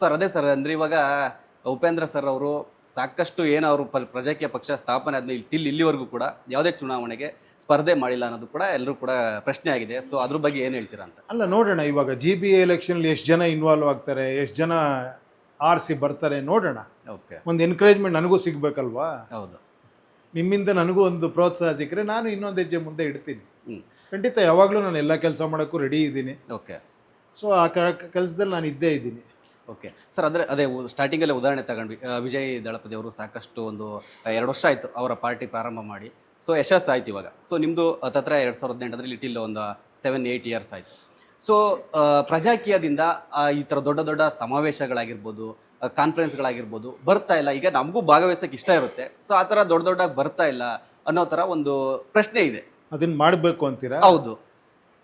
Sir ಅದೇ sir ಅಂದ್ರೆ ಇವಾಗ ಉಪೇಂದ್ರ ಸರ್ ಅವರು ಸಾಕಷ್ಟು ಏನು ಅವರು ಪ್ರಜಾಕೀಯ ಪಕ್ಷ ಸ್ಥಾಪನೆ ಆದ್ಮೇಲೆ ಇಲ್ಲಿವರೆಗೂ ಕೂಡ ಯಾವುದೇ ಚುನಾವಣೆಗೆ ಸ್ಪರ್ಧೆ ಮಾಡಿಲ್ಲ ಅನ್ನೋದು ಕೂಡ ಎಲ್ಲರೂ ಕೂಡ ಪ್ರಶ್ನೆ ಆಗಿದೆ. ಸೊ ಅದ್ರ ಬಗ್ಗೆ ಏನು ಹೇಳ್ತೀರಾ ಅಂತ. ಅಲ್ಲ ನೋಡೋಣ, ಇವಾಗ GBA ಎಲೆಕ್ಷನಲ್ಲಿ ಎಷ್ಟು ಜನ ಇನ್ವಾಲ್ವ್ ಆಗ್ತಾರೆ, ಎಷ್ಟು ಜನ ಆರಿಸಿ ಬರ್ತಾರೆ ನೋಡೋಣ. ಓಕೆ, ಒಂದು ಎನ್ಕರೇಜ್ಮೆಂಟ್ ನನಗೂ ಸಿಗ್ಬೇಕಲ್ವಾ. ಹೌದು. ನಿಮ್ಮಿಂದ ನನಗೂ ಒಂದು ಪ್ರೋತ್ಸಾಹ ಸಿಕ್ಕರೆ ನಾನು ಇನ್ನೊಂದು ಹೆಜ್ಜೆ ಮುಂದೆ ಇಡ್ತೀನಿ. ಹ್ಮ್. ಖಂಡಿತ ಯಾವಾಗಲೂ ನಾನು ಎಲ್ಲ ಕೆಲಸ ಮಾಡೋಕ್ಕೂ ರೆಡಿ ಇದ್ದೀನಿ. ಓಕೆ. ಸೊ ಆ ಕೆಲಸದಲ್ಲಿ ನಾನು ಇದ್ದೇ ಇದ್ದೀನಿ. ಓಕೆ ಸರ್, ಅಂದರೆ ಅದೇ ಸ್ಟಾರ್ಟಿಂಗಲ್ಲೇ ಉದಾಹರಣೆ ತಗೊಂಡ್ವಿ. ವಿಜಯ್ ದಳಪತಿ ಅವರು ಸಾಕಷ್ಟು ಒಂದು 2 ವರ್ಷ ಆಯಿತು ಅವರ ಪಾರ್ಟಿ ಪ್ರಾರಂಭ ಮಾಡಿ. ಸೊ ಯಶಸ್ಸು ಆಯ್ತು ಇವಾಗ. ಸೊ ನಿಮ್ಮದು ಹತ್ತತ್ರ 2018 ಲಿಟಿಲ್ ಒಂದು 7-8 ಇಯರ್ಸ್ ಆಯಿತು. ಸೊ ಪ್ರಜಾಕೀಯದಿಂದ ಈ ಥರ ದೊಡ್ಡ ದೊಡ್ಡ ಸಮಾವೇಶಗಳಾಗಿರ್ಬೋದು, ಕಾನ್ಫರೆನ್ಸ್ಗಳಾಗಿರ್ಬೋದು ಬರ್ತಾ ಇಲ್ಲ. ಈಗ ನಮಗೂ ಭಾಗವಹಿಸೋಕೆ ಇಷ್ಟ ಇರುತ್ತೆ. ಸೊ ಆ ಥರ ದೊಡ್ಡ ದೊಡ್ಡ ಬರ್ತಾ ಇಲ್ಲ ಅನ್ನೋ ಥರ ಒಂದು ಪ್ರಶ್ನೆ ಇದೆ. ಅದನ್ನು ಮಾಡಬೇಕು ಅಂತೀರಾ? ಹೌದು.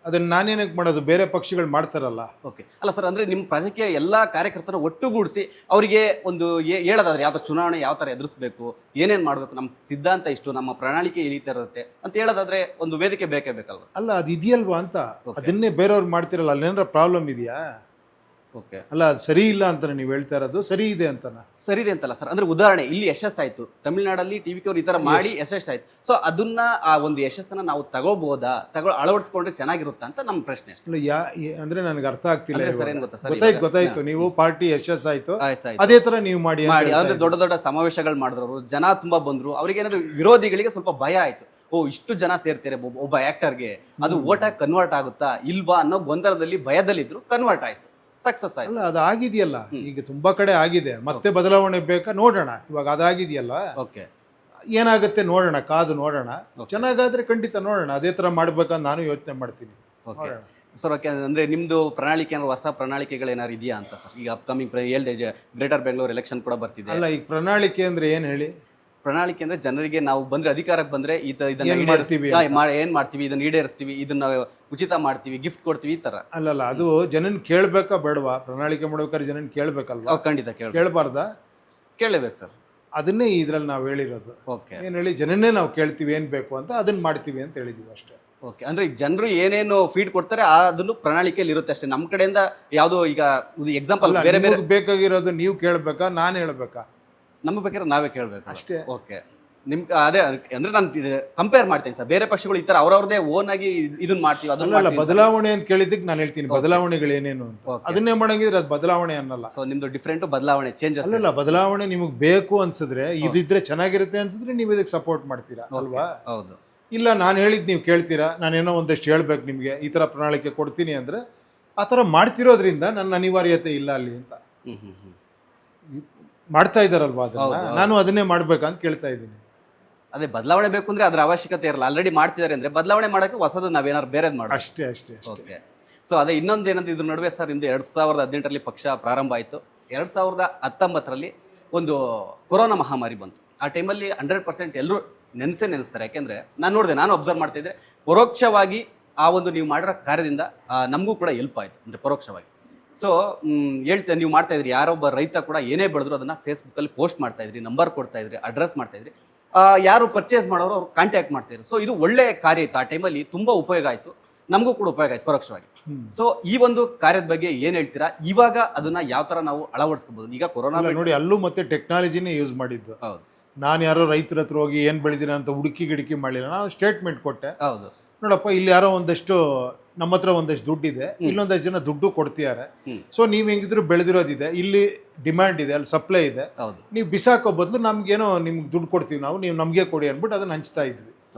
ಅದನ್ನು ನಾನೇನಕ್ಕೆ ಮಾಡೋದು, ಬೇರೆ ಪಕ್ಷಗಳು ಮಾಡ್ತಾರಲ್ಲ. ಓಕೆ, ಅಲ್ಲ ಸರ್, ಅಂದರೆ ನಿಮ್ಮ ಪ್ರಜಾಕೀಯ ಎಲ್ಲ ಕಾರ್ಯಕರ್ತರು ಒಟ್ಟುಗೂಡಿಸಿ ಅವರಿಗೆ ಒಂದು ಹೇಳೋದಾದ್ರೆ ಯಾವ ಥರ ಚುನಾವಣೆ ಯಾವ ಥರ ಎದುರಿಸಬೇಕು, ಏನೇನು ಮಾಡಬೇಕು, ನಮ್ಮ ಸಿದ್ಧಾಂತ ಇಷ್ಟು, ನಮ್ಮ ಪ್ರಣಾಳಿಕೆ ಈ ರೀತಿ ಇರುತ್ತೆ ಅಂತ ಹೇಳೋದಾದ್ರೆ ಒಂದು ವೇದಿಕೆ ಬೇಕೇ ಬೇಕಲ್ವ ಸರ್? ಅಲ್ಲ ಅದು ಇದೆಯಲ್ವಾ ಅಂತ. ಅದನ್ನೇ ಬೇರೆಯವ್ರು ಮಾಡ್ತಿರಲ್ಲ, ಅಲ್ಲೇನಾರ ಪ್ರಾಬ್ಲಮ್ ಇದೆಯಾ? ಓಕೆ, ಅಲ್ಲ ಅದು ಸರಿ ಇಲ್ಲ ಅಂತಾನೆ ನೀವು ಹೇಳ್ತಾ ಇರೋದು, ಸರಿ ಇದೆ ಅಂತನಾ? ಸರಿ ಇದೆ ಅಂತಲ್ಲ ಸರ್, ಅಂದ್ರೆ ಉದಾಹರಣೆ ಇಲ್ಲಿ ಯಶಸ್ಸಾಯ್ತು, ತಮಿಳ್ನಾಡಲ್ಲಿ TVK ಅವರು ಈ ಥರ ಮಾಡಿ ಯಶಸ್ಸಾಯ್ತು. ಸೊ ಅದನ್ನ ಆ ಒಂದು ಯಶಸ್ಸನ್ನ ನಾವು ತಗೋಬಹುದಾ, ಅಳವಡಿಸ್ಕೊಂಡ್ರೆ ಚೆನ್ನಾಗಿರುತ್ತಾ ಅಂತ ನಮ್ಮ ಪ್ರಶ್ನೆ. ಅಲ್ಲ ಅಂದ್ರೆ ನನಗೆ ಅರ್ಥ ಆಗ್ತಿಲ್ಲ. ಸರ್ ಏನು ಗೊತ್ತಾ ಸರ್, ಗೊತ್ತಾಯ್ತು ನೀವು ಪಾರ್ಟಿ ಯಶಸ್ಸಾಯ್ತು, ಆಯ್ತು ಅದೇ ತರ ನೀವು ಮಾಡಿ ಅಂದ್ರೆ ದೊಡ್ಡ ದೊಡ್ಡ ಸಮಾವೇಶಗಳು ಮಾಡಿದ್ರು, ಜನ ತುಂಬಾ ಬಂದ್ರು, ಅವ್ರಿಗೆ ಏನಾದ್ರು ವಿರೋಧಿಗಳಿಗೆ ಸ್ವಲ್ಪ ಭಯ ಆಯ್ತು. ಓ ಇಷ್ಟು ಜನ ಸೇರ್ತಾರೆ ಒಬ್ಬ ಆಕ್ಟರ್ಗೆ, ಅದು ಓಟಾಗಿ ಕನ್ವರ್ಟ್ ಆಗುತ್ತಾ ಇಲ್ವಾ ಅನ್ನೋ ಗೊಂದಲದಲ್ಲಿ ಭಯದಲ್ಲಿದ್ರು, ಕನ್ವರ್ಟ್ ಆಯ್ತು, ಸಕ್ಸಸ್ ಆಯ್ತು. ಅಲ್ಲ ಅದು ಆಗಿದೆಯಲ್ಲ, ಈಗ ತುಂಬಾ ಕಡೆ ಆಗಿದೆ. ಮತ್ತೆ ಬದಲಾವಣೆ ಬೇಕಾ ನೋಡೋಣ. ಇವಾಗ ಅದಾಗಿದೆಯಲ್ಲ, ಓಕೆ, ಏನಾಗುತ್ತೆ ನೋಡೋಣ, ಕಾದು ನೋಡೋಣ. ಚೆನ್ನಾಗಾದ್ರೆ ಖಂಡಿತ ನೋಡೋಣ, ಅದೇ ತರ ಮಾಡ್ಬೇಕಂತ ನಾನು ಯೋಚನೆ ಮಾಡ್ತೀನಿ. Okay sir. ಓಕೆ, ಅಂದ್ರೆ ನಿಮ್ದು ಪ್ರಣಾಳಿಕೆ ಏನಾದ್ರು ಹೊಸ ಪ್ರಣಾಳಿಕೆಗಳು ಏನಾರು ಇದೆಯಾ ಅಂತ ಸರ್? ಈಗ ಅಪ್ಕಮಿಂಗ್ ಹೇಳ್ದೆ ಗ್ರೇಟರ್ ಬೆಂಗಳೂರು ಎಲೆಕ್ಷನ್ ಕೂಡ ಬರ್ತಿದೆ. ಅಲ್ಲ ಈಗ ಪ್ರಣಾಳಿಕೆ ಅಂದ್ರೆ ಏನ್ ಹೇಳಿ? ಪ್ರಣಾಳಿಕೆ ಅಂದ್ರೆ ಜನರಿಗೆ ನಾವು ಬಂದ್ರೆ ಅಧಿಕಾರಕ್ಕೆ ಬಂದ್ರೆ ಇದನ್ನ ಏನ್ ಮಾಡ್ತೀವಿ, ಇದನ್ನ ಈಡೇರಿಸ್ತೀವಿ, ಇದನ್ನ ಉಚಿತ ಮಾಡ್ತೀವಿ, ಗಿಫ್ಟ್ ಕೊಡ್ತೀವಿ, ಈ ತರ. ಅಲ್ಲಲ್ಲ, ಅದು ಜನನ್ ಕೇಳ್ಬೇಕಾ ಬೇಡವಾ? ಪ್ರಣಾಳಿಕೆ ಮಾಡ್ಬೇಕಾದ್ರೆ ಜನನ್ ಕೇಳ್ಬೇಕಲ್ವಾ? ಖಂಡಿತ ಕೇಳಬಾರ್ದಾ? ಕೇಳಬೇಕು ಸರ್. ಅದನ್ನೇ ಇದ್ರಲ್ಲಿ ನಾವು ಹೇಳಿರೋದು. ಓಕೆ, ಏನ್ ಹೇಳಿ, ಜನನ್ನೇ ನಾವು ಕೇಳ್ತೀವಿ ಏನ್ ಬೇಕು ಅಂತ, ಅದನ್ನ ಮಾಡ್ತೀವಿ ಅಂತ ಹೇಳಿದೀವಿ ಅಷ್ಟೇ. ಓಕೆ, ಅಂದ್ರೆ ಜನರು ಏನೇನು ಫೀಡ್ ಕೊಡ್ತಾರೆ ಅದನ್ನು ಪ್ರಣಾಳಿಕೆಯಲ್ಲಿ ಇರುತ್ತೆ ಅಷ್ಟೇ. ನಮ್ಮ ಕಡೆಯಿಂದ ಯಾವ್ದು ಈಗ ಎಕ್ಸಾಂಪಲ್ ಬೇರೆ ಬೇರೆ ಬೇಕಾಗಿರೋದು ನೀವು ಕೇಳ್ಬೇಕಾ, ನಾನು ಹೇಳ್ಬೇಕಾ? ನಮ್ಮ ಬೇಕಾದ್ರೆ ನಾವೇ ಕೇಳಬೇಕು ಅಷ್ಟೇ. ಓಕೆ, ಅದೇ ಅಂದ್ರೆ ನಾನು ಕಂಪೇರ್ ಮಾಡ್ತೀನಿ ಸರ್. ಬೇರೆ ಪಕ್ಷಗಳು ಈ ತರ ಅವ್ರವ್ರದೇ ಓನ್ ಆಗಿ ಇದನ್ನ ಮಾಡ್ತೀವಿ, ಅದನ್ನ ಬದಲಾವಣೆ ಅಂತ ಕೇಳಿದಕ್ಕೆ ನಾನು ಹೇಳ್ತೀನಿ ಬದಲಾವಣೆಗಳು ಏನೇನು ಅಂತ. ಅದನ್ನೇ ಮಾಡಂಗಿದ್ರೆ ಅದು ಬದಲಾವಣೆ ಅನ್ನಲ್ಲ. ಸೊ ನಿಮ್ದು ಡಿಫ್ರೆಂಟ್ ಬದಲಾವಣೆ, ಚೇಂಜಸ್. ಅಲ್ಲ ಬದಲಾವಣೆ ನಿಮಗೆ ಬೇಕು ಅನ್ಸಿದ್ರೆ, ಇದಿದ್ರೆ ಚೆನ್ನಾಗಿರುತ್ತೆ ಅನ್ಸಿದ್ರೆ ನೀವು ಇದಕ್ಕೆ ಸಪೋರ್ಟ್ ಮಾಡ್ತೀರಾ ಅಲ್ವಾ? ಹೌದು. ಇಲ್ಲ ನಾನು ಹೇಳಿದ್ ನೀವು ಕೇಳ್ತೀರಾ, ನಾನೇನೋ ಒಂದಷ್ಟು ಹೇಳ್ಬೇಕು ನಿಮಗೆ, ಈ ತರ ಪ್ರಣಾಳಿಕೆ ಕೊಡ್ತೀನಿ ಅಂದ್ರೆ ಆ ತರ ಮಾಡ್ತಿರೋದ್ರಿಂದ ನನ್ನ ಅನಿವಾರ್ಯತೆ ಇಲ್ಲ ಅಲ್ಲಿ ಅಂತ. ಮಾಡ್ತಾ ಇದ್ದಾರಲ್ವಾ ಅದನ್ನ, ನಾನು ಅದನ್ನೇ ಮಾಡ್ಬೇಕಂತ ಕೇಳ್ತಾ ಇದ್ದೀನಿ. ಅದೇ ಬದಲಾವಣೆ ಬೇಕು ಅಂದ್ರೆ ಅದ್ರ ಅವಶ್ಯಕತೆ ಇರಲ್ಲ, ಆಲ್ರೆಡಿ ಮಾಡ್ತಿದ್ದಾರೆ ಅಂದ್ರೆ ಬದಲಾವಣೆ ಮಾಡಕ್ಕೆ ಹೊಸದು ನಾವೇನಾದ್ರು ಬೇರೆದ್ ಮಾಡೋದು ಅಷ್ಟೇ ಅಷ್ಟೇ. ಓಕೆ. ಸೊ ಅದೇ ಇನ್ನೊಂದು ಏನಂತ ಇದ್ರ ನಡುವೆ ಸರ್, ನಿಮ್ದು 2018 ಪಕ್ಷ ಪ್ರಾರಂಭ ಆಯಿತು. 2019 ಒಂದು ಕೊರೋನಾ ಮಹಾಮಾರಿ ಬಂತು. ಆ ಟೈಮಲ್ಲಿ 100% ಎಲ್ಲರೂ ನೆನೆಸ್ತಾರೆ. ಯಾಕೆಂದ್ರೆ ನಾನು ಅಬ್ಸರ್ವ್ ಮಾಡ್ತಾ ಇದ್ದೆ, ಪರೋಕ್ಷವಾಗಿ ಆ ಒಂದು ನೀವು ಮಾಡಿರೋ ಕಾರ್ಯದಿಂದ ನಮಗೂ ಕೂಡ ಹೆಲ್ಪ್ ಆಯಿತು, ಅಂದರೆ ಪರೋಕ್ಷವಾಗಿ. ಸೊ ಹೇಳ್ತೇನೆ, ನೀವು ಮಾಡ್ತಾ ಇದ್ರಿ, ಯಾರೊಬ್ಬ ರೈತ ಕೂಡ ಏನೇ ಬೆಳೆದ್ರು ಅದನ್ನ ಫೇಸ್ಬುಕ್ಕಲ್ಲಿ ಪೋಸ್ಟ್ ಮಾಡ್ತಾ ಇದ್ರಿ, ನಂಬರ್ ಕೊಡ್ತಾ ಇದ್ರಿ, ಅಡ್ರೆಸ್ ಮಾಡ್ತಾ ಇದ್ರಿ, ಯಾರು ಪರ್ಚೇಸ್ ಮಾಡೋರು ಅವ್ರು ಕಾಂಟ್ಯಾಕ್ಟ್ ಮಾಡ್ತಿದ್ರು. ಸೊ ಇದು ಒಳ್ಳೆ ಕಾರ್ಯ ಇತ್ತು. ಆ ಟೈಮಲ್ಲಿ ತುಂಬಾ ಉಪಯೋಗ ಆಯಿತು, ನಮಗೂ ಕೂಡ ಉಪಯೋಗ ಆಯ್ತು ಪರೋಕ್ಷವಾಗಿ. ಸೊ ಈ ಒಂದು ಕಾರ್ಯದ ಬಗ್ಗೆ ಏನ್ ಹೇಳ್ತೀರಾ? ಇವಾಗ ಅದನ್ನ ಯಾವ ತರ ನಾವು ಅಳವಡಿಸ್ಕೋಬಹುದು? ಈಗ ಕೊರೋನಾ ನೋಡಿ, ಅಲ್ಲೂ ಮತ್ತೆ ಟೆಕ್ನಾಲಜಿನೇ ಯೂಸ್ ಮಾಡಿದ್ದು. ಹೌದು. ನಾನು ಯಾರೋ ರೈತರ ಹತ್ರ ಹೋಗಿ ಏನ್ ಬೆಳೆದಿನ ಅಂತ ಹುಡುಕಿ ಮಾಡಿಲ್ಲ, ನಾನು ಸ್ಟೇಟ್ಮೆಂಟ್ ಕೊಟ್ಟೆ. ಹೌದು, ನೋಡಪ್ಪ ಇಲ್ಲಿ ಯಾರೋ ಒಂದಷ್ಟು ನಮ್ಮ ಹತ್ರ ಒಂದಷ್ಟು ದುಡ್ಡಿದೆ, ಇಲ್ಲೊಂದಷ್ಟು ಜನ ದುಡ್ಡು ಕೊಡ್ತಿದ್ದಾರೆ. ಸೊ ನೀವ್ ಹೆಂಗಿದ್ರು ಬೆಳೆದಿರೋದಿದೆ, ಇಲ್ಲಿ ಡಿಮ್ಯಾಂಡ್ ಇದೆ, ಅಲ್ಲಿ ಸಪ್ಲೈ ಇದೆ, ನೀವು ಬಿಸಾಕೋ ಬದಲು ನಮ್ಗೇನೋ ನಿಮ್ಗೆ ದುಡ್ಡು ಕೊಡ್ತೀವಿ ನಾವು, ನೀವು ನಮ್ಗೆ ಕೊಡಿ ಅಂದ್ಬಿಟ್ಟು ಅದನ್ನ ಹಂಚ್ತಾ ಇದ್ವಿ.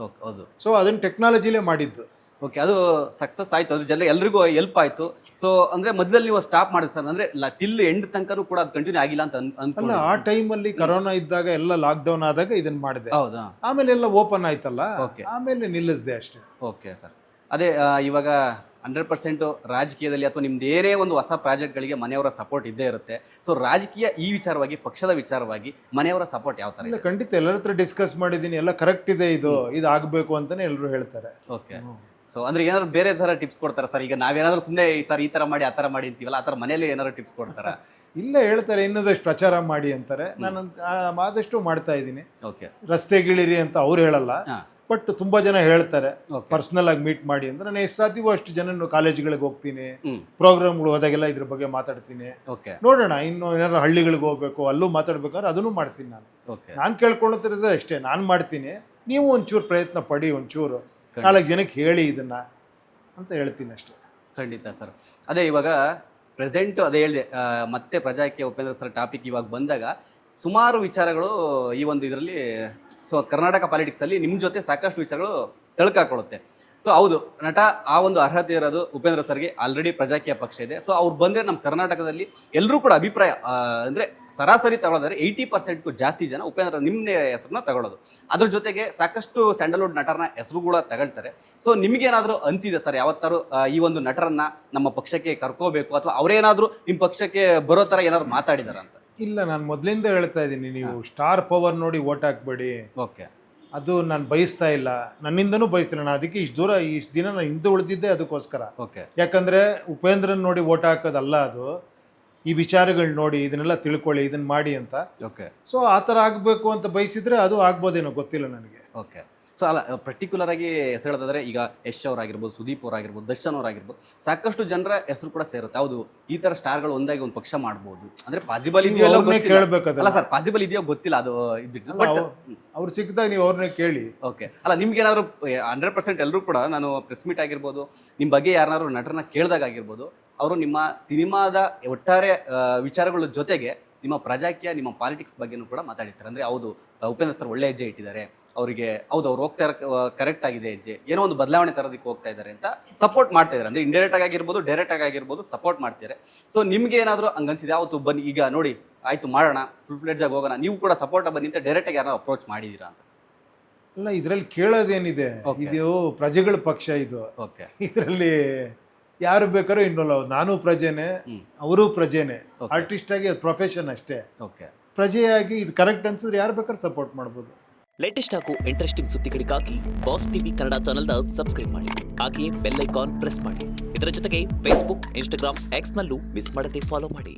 ಹೌದು. ಸೊ ಅದನ್ನ ಟೆಕ್ನಾಲಜಿಲೇ ಮಾಡಿದ್ದು. ಓಕೆ, ಅದು ಸಕ್ಸಸ್ ಆಯ್ತು, ಅದ್ರ ಜನ ಎಲ್ರಿಗೂ ಹೆಲ್ಪ್ ಆಯ್ತು. ಸೊ ಅಂದ್ರೆ ಮೊದಲಲ್ಲಿ ನೀವು ಸ್ಟಾಪ್ ಮಾಡಿದ್ ಸರ್, ಅಂದ್ರೆ ಟಿಲ್ ಎಂಡ್ ತನಕನೂ ಕೂಡ ಅದು ಕಂಟಿನ್ಯೂ ಆಗಿಲ್ಲ ಅಂತ ಅಲ್ಲ. ಆ ಟೈಮಲ್ಲಿ ಕರೋನಾ ಇದ್ದಾಗ ಎಲ್ಲ ಲಾಕ್ ಡೌನ್ ಆದಾಗ ಇದನ್ನ ಮಾಡಿದೆ. ಹೌದಾ? ಆಮೇಲೆ ಎಲ್ಲ ಓಪನ್ ಆಯ್ತಲ್ಲ, ಆಮೇಲೆ ನಿಲ್ಲಿಸಿದೆ ಅಷ್ಟೇ. Okay sir. ಅದೇ ಇವಾಗ 100% ರಾಜಕೀಯದಲ್ಲಿ ಅಥವಾ ನಿಮ್ದು ಏನೇ ಒಂದು ಹೊಸ ಪ್ರಾಜೆಕ್ಟ್ಗಳಿಗೆ ಮನೆಯವರ ಸಪೋರ್ಟ್ ಇದ್ದೇ ಇರುತ್ತೆ. ಸೊ ರಾಜಕೀಯ ಈ ವಿಚಾರವಾಗಿ, ಪಕ್ಷದ ವಿಚಾರವಾಗಿ ಮನೆಯವರ ಸಪೋರ್ಟ್ ಯಾವ ತರ ಇದೆ? ಖಂಡಿತ ಎಲ್ಲರ ಹತ್ರ ಡಿಸ್ಕಸ್ ಮಾಡಿದ್ದೀನಿ, ಎಲ್ಲ ಕರೆಕ್ಟ್ ಇದೆ, ಇದು ಆಗಬೇಕು ಅಂತಾನೆ ಎಲ್ಲರೂ ಹೇಳ್ತಾರೆ. ಓಕೆ. ಸೊ ಅಂದ್ರೆ ಏನಾದ್ರು ಬೇರೆ ತರ ಟಿಪ್ಸ್ ಕೊಡ್ತಾರ ಸರ್? ಈಗ ನಾವೇನಾದ್ರೂ ಸುಮ್ಮನೆ ಸರ್ ಈ ತರ ಮಾಡಿ ಆ ತರ ಮಾಡಿ ಅಂತೀವಲ್ಲ, ಆ ತರ ಮನೇಲಿ ಏನಾದ್ರು ಟಿಪ್ಸ್ ಕೊಡ್ತಾರ? ಇಲ್ಲ, ಹೇಳ್ತಾರೆ ಇನ್ನೊಂದಷ್ಟು ಪ್ರಚಾರ ಮಾಡಿ ಅಂತಾರೆ. ನಾನು ಆದಷ್ಟು ಮಾಡ್ತಾ ಇದ್ದೀನಿ. ಓಕೆ. ರಸ್ತೆಗಿಳಿರಿ ಅಂತ ಅವ್ರು ಹೇಳಲ್ಲ, ಬಟ್ ತುಂಬ ಜನ ಹೇಳ್ತಾರೆ Okay. ಪರ್ಸ್ನಲ್ ಆಗಿ ಮೀಟ್ ಮಾಡಿ ಅಂದ್ರೆ ನಾನು ಎಷ್ಟು ಸಾಧ್ಯವೋ ಅಷ್ಟು ಜನ ಕಾಲೇಜ್ಗಳಿಗೆ ಹೋಗ್ತೀನಿ, ಹ್ಮ್. ಪ್ರೋಗ್ರಾಮ್ಗಳು ಹೋದಾಗೆಲ್ಲ ಇದ್ರ ಬಗ್ಗೆ ಮಾತಾಡ್ತೀನಿ. ಓಕೆ ನೋಡೋಣ, ಇನ್ನು ಏನಾದ್ರು ಹಳ್ಳಿಗಳಿಗೆ ಹೋಗ್ಬೇಕು ಅಲ್ಲೂ ಮಾತಾಡ್ಬೇಕಾದ್ರೆ ಅದನ್ನು ಮಾಡ್ತೀನಿ. ಓಕೆ ನಾನು ಕೇಳ್ಕೊಳ್ಳುತ್ತಿರೋದು ಅಷ್ಟೇ, ನಾನು ಮಾಡ್ತೀನಿ, ನೀವು ಒಂಚೂರು ಪ್ರಯತ್ನ ಪಡಿ, ಒಂಚೂರು 4 ಜನಕ್ಕೆ ಹೇಳಿ ಇದನ್ನ ಅಂತ ಹೇಳ್ತೀನಿ ಅಷ್ಟೇ. ಖಂಡಿತ ಸರ್. ಅದೇ ಇವಾಗ ಪ್ರೆಸೆಂಟ್ ಅದೇ ಹೇಳಿದೆ, ಮತ್ತೆ ಪ್ರಜಾಕೀಯ ಉಪೇಂದ್ರ ಸರ್ ಟಾಪಿಕ್ ಇವಾಗ ಬಂದಾಗ ಸುಮಾರು ವಿಚಾರಗಳು ಈ ಒಂದು ಇದರಲ್ಲಿ ಕರ್ನಾಟಕ ಪಾಲಿಟಿಕ್ಸಲ್ಲಿ ನಿಮ್ಮ ಜೊತೆ ಸಾಕಷ್ಟು ವಿಚಾರಗಳು ತಳ್ಕಾಕೊಳ್ಳುತ್ತೆ. ಸೊ ಹೌದು, ನಟ ಆ ಒಂದು ಅರ್ಹತೆ ಇರೋದು ಉಪೇಂದ್ರ ಸರ್ಗೆ. ಆಲ್ರೆಡಿ ಪ್ರಜಾಕೀಯ ಪಕ್ಷ ಇದೆ. ಸೊ ಅವ್ರು ಬಂದರೆ ನಮ್ಮ ಕರ್ನಾಟಕದಲ್ಲಿ ಎಲ್ಲರೂ ಕೂಡ ಅಭಿಪ್ರಾಯ ಅಂದರೆ ಸರಾಸರಿ ತಗೊಳ್ಳೋದಾದ್ರೆ 80% ಜಾಸ್ತಿ ಜನ ಉಪೇಂದ್ರ ನಿಮ್ಮ ಹೆಸರನ್ನ ತಗೊಳ್ಳೋದು. ಅದ್ರ ಜೊತೆಗೆ ಸಾಕಷ್ಟು ಸ್ಯಾಂಡಲ್ವುಡ್ ನಟರನ್ನ ಹೆಸರು ಕೂಡ ತಗೊಳ್ತಾರೆ. ಸೊ ನಿಮಗೇನಾದರೂ ಅನಿಸಿದೆ ಸರ್ ಯಾವತ್ತಾರು ಈ ಒಂದು ನಟರನ್ನ ನಮ್ಮ ಪಕ್ಷಕ್ಕೆ ಕರ್ಕೋಬೇಕು, ಅಥವಾ ಅವರೇನಾದರೂ ನಿಮ್ಮ ಪಕ್ಷಕ್ಕೆ ಬರೋ ಥರ ಏನಾದ್ರು ಮಾತಾಡಿದಾರ ಅಂತ? ಇಲ್ಲ, ನಾನು ಮೊದಲಿಂದ ಹೇಳ್ತಾ ಇದ್ದೀನಿ, ನೀವು ಸ್ಟಾರ್ ಪವರ್ ನೋಡಿ ಓಟ್ ಹಾಕ್ಬೇಡಿ. ಓಕೆ, ಅದು ನಾನು ಬಯಸ್ತಾ ಇಲ್ಲ, ನನ್ನಿಂದನೂ ಬಯಸ್ತಿಲ್ಲ. ನಾನು ಅದಕ್ಕೆ ಇಷ್ಟು ದಿನ ನಾನು ಹಿಂದೆ ಉಳಿದಿದ್ದೆ ಅದಕ್ಕೋಸ್ಕರ. ಓಕೆ, ಯಾಕಂದರೆ ಉಪೇಂದ್ರನ್ ನೋಡಿ ಓಟ್ ಹಾಕೋದಲ್ಲ, ಅದು ಈ ವಿಚಾರಗಳು ನೋಡಿ ಇದನ್ನೆಲ್ಲ ತಿಳ್ಕೊಳ್ಳಿ, ಇದನ್ನ ಮಾಡಿ ಅಂತ. ಓಕೆ. ಸೊ ಆ ಥರ ಆಗಬೇಕು ಅಂತ ಬಯಸಿದ್ರೆ ಅದು ಆಗ್ಬೋದೇನೋ, ಗೊತ್ತಿಲ್ಲ ನನಗೆ. ಓಕೆ. ಸೊ ಅಲ್ಲ, ಪರ್ಟಿಕ್ಯುಲರ್ ಆಗಿ ಹೆಸರು ಹೇಳೋದಾದ್ರೆ ಈಗ ಯಶ್ ಅವರಾಗಿರ್ಬೋದು, ಸುದೀಪ್ ಅವರಾಗಿರ್ಬೋದು, ದರ್ಶನ್ ಅವರಾಗಿರ್ಬೋದು, ಸಾಕಷ್ಟು ಜನರ ಹೆಸರು ಕೂಡ ಸೇರುತ್ತೆ. ಹೌದು, ಈ ತರ ಸ್ಟಾರ್ಗಳು ಒಂದಾಗಿ ಒಂದು ಪಕ್ಷ ಮಾಡ್ಬೋದು ಅಂದ್ರೆ ಪಾಸಿಬಲ್ ಇದೆಯೋ ಕೇಳಬೇಕಲ್ಲ ಅಲ್ಲ ಸರ್, ಪಾಸಿಬಲ್ ಇದೆಯೋ ಗೊತ್ತಿಲ್ಲ, ಅದು ಅವ್ರು ಸಿಕ್ಕಿದಾಗ ನೀವು ಅವ್ರನ್ನೇ ಕೇಳಿ. ಓಕೆ. ಅಲ್ಲ, ನಿಮ್ಗೆ ಏನಾದ್ರು 100% ಎಲ್ಲರೂ ಕೂಡ, ನಾನು ಪ್ರೆಸ್ ಮೀಟ್ ಆಗಿರ್ಬೋದು, ನಿಮ್ಮ ಬಗ್ಗೆ ಯಾರನ್ನಾದ್ರು ನಟರನ್ನ ಕೇಳಿದಾಗ ಆಗಿರ್ಬೋದು, ಅವರು ನಿಮ್ಮ ಸಿನಿಮಾದ ಒಟ್ಟಾರೆ ವಿಚಾರಗಳ ಜೊತೆಗೆ ನಿಮ್ಮ ಪ್ರಜಾಕೀಯ, ನಿಮ್ಮ ಪಾಲಿಟಿಕ್ಸ್ ಬಗ್ಗೆನೂ ಕೂಡ ಮಾತಾಡಿರ್ತಾರೆ. ಅಂದರೆ ಹೌದು, ಉಪೇಂದ್ರ ಸರ್ ಒಳ್ಳೆ ಹೆಜ್ಜೆ ಇಟ್ಟಿದ್ದಾರೆ, ಅವರಿಗೆ ಹೌದು ಅವ್ರು ಹೋಗ್ತಾ ಕರೆಕ್ಟ್ ಆಗಿದೆ ಹೆಜ್ಜೆ, ಏನೋ ಒಂದು ಬದಲಾವಣೆ ತರೋದಕ್ಕೆ ಹೋಗ್ತಾ ಇದ್ದಾರೆ ಅಂತ ಸಪೋರ್ಟ್ ಮಾಡ್ತಾ ಇದ್ದಾರೆ. ಅಂದರೆ ಇಂಡೈರೆಕ್ಟ್ ಆಗಿರ್ಬೋದು, ಡೈರೆಕ್ಟ್ ಆಗಿರ್ಬೋದು ಸಪೋರ್ಟ್ ಮಾಡ್ತಿದ್ದಾರೆ. ಸೊ ನಿಮ್ಗೆ ಏನಾದರೂ ಹಂಗನ್ಸಿದೆ ಯಾವತ್ತು ಬನ್ನಿ ಈಗ ನೋಡಿ ಆಯ್ತು ಮಾಡೋಣ, ಫುಲ್ ಫ್ಲೆಡ್ಜ್ ಆಗಿ ಹೋಗೋಣ, ನೀವು ಕೂಡ ಸಪೋರ್ಟ್ ಬನ್ನಿ ಅಂತ ಡೈರೆಕ್ಟ್ ಆಗಿ ಯಾರು ಅಪ್ರೋಚ್ ಮಾಡಿದ್ದೀರಾ ಅಂತ? ಅಲ್ಲ, ಇದರಲ್ಲಿ ಕೇಳೋದೇನಿದೆ, ಇದು ಪ್ರಜೆಗಳ ಪಕ್ಷ ಇದು. ಓಕೆ. ಇದರಲ್ಲಿ ಯಾರು ಬೇಕಾದ್ರೂ ಇನ್ವಾಲ್ವ್ ಆಗೋದು. ನಾನು ಪ್ರಜೆನೆ, ಅವರು ಪ್ರಜೆನೆ. ಆರ್ಟಿಸ್ಟ್ ಆಗಿ ಅದು ಪ್ರೊಫೆಷನ್ ಅಷ್ಟೇ. ಓಕೆ. ಪ್ರಜೆಯಾಗಿ ಇದು ಕರೆಕ್ಟ್ ಅನ್ಸಿದ್ರೆ ಯಾರು ಬೇಕಾದ್ರೂ ಸಪೋರ್ಟ್ ಮಾಡ್ಬೋದು. ಲೇಟೆಸ್ಟ್ ಹಾಗೂ ಇಂಟ್ರೆಸ್ಟಿಂಗ್ ಸುದ್ದಿಗಳಿಗಾಗಿ ಬಾಸ್ ಟಿವಿ ಕನ್ನಡ ಚಾನೆಲ್ನ ಸಬ್ಸ್ಕ್ರೈಬ್ ಮಾಡಿ, ಹಾಗೆಯೇ ಬೆಲ್ ಐಕಾನ್ ಪ್ರೆಸ್ ಮಾಡಿ. ಇದರ ಜೊತೆಗೆ ಫೇಸ್ಬುಕ್, ಇನ್ಸ್ಟಾಗ್ರಾಮ್, ಎಕ್ಸ್ನಲ್ಲೂ ಮಿಸ್ ಮಾಡದೆ ಫಾಲೋ ಮಾಡಿ.